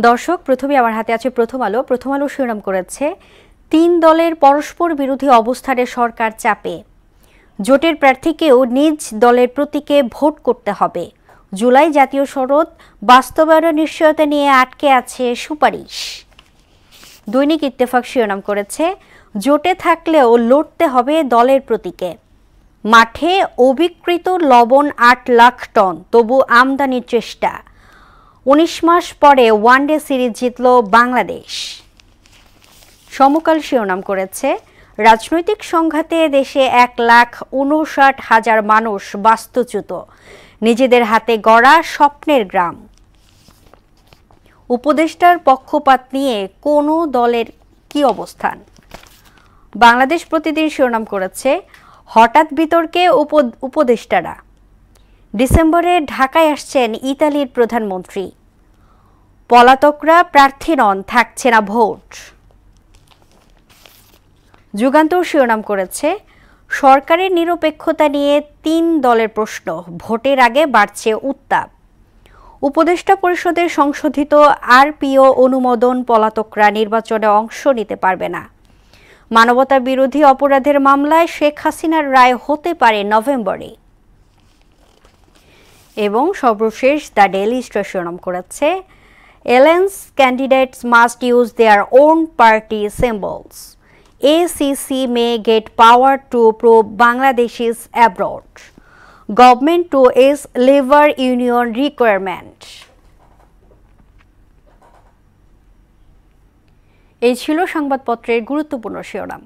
দর্শক, প্রথমে আমার হাতে আছে প্রথম আলো শিরোনাম করেছে ৩ দলের পরস্পর বিরোধী অবস্থানে সরকার চাপে, জোটের প্রার্থীকেও নিজ দলের প্রতীকে ভোট করতে হবে, জুলাই জাতীয় সনদ বাস্তবায়নের নিশ্চয়তা নিয়ে আটকে আছে সুপারিশ। দৈনিক ইত্তেফাক শিরোনাম করেছে জোটে থাকলেও লড়তে হবে দলের প্রতীকে, মাঠে অবিকৃত লবণ ৮ লাখ টন, তবু আমদানির চেষ্টা, ১৯ মাস পরে ওয়ানডে সিরিজ জিতল বাংলাদেশ। সমকাল শিরোনাম করেছে রাজনৈতিক সংঘাতে দেশে ১,৫৯,০০০ মানুষ বাস্তুচ্যুত, নিজেদের হাতে গড়া স্বপ্নের গ্রাম। উপদেষ্টার পক্ষপাত নিয়ে কোনো দলের কি অবস্থান? বাংলাদেশ প্রতিদিন শিরোনাম করেছে হঠাৎ বিতর্কে উপদেষ্টারা, ডিসেম্বরে ঢাকায় আসছেন ইতালির প্রধানমন্ত্রী, পলাতকরা প্রার্থী নন, থাকছে না ভোট। যুগান্তর শিরোনাম করেছে সরকারের নিরপেক্ষতা নিয়ে ৩ দলের প্রশ্ন, ভোটের আগে বাড়ছে উত্তাপ, উপদেষ্টা পরিষদের সংশোধিত আরপিও অনুমোদন, পলাতকরা নির্বাচনে অংশ নিতে পারবে না, মানবতা বিরোধী অপরাধের মামলায় শেখ হাসিনার রায় হতে পারে নভেম্বরে। এবং সর্বশেষ দ্য ডেইলি স্টার শিরোনাম করেছে alliance candidates must use their own party symbols, ACC may get power to probe Bangladeshis abroad, government to ease labor union requirement। এই ছিল সংবাদপত্রের গুরুত্বপূর্ণ শিরোনাম।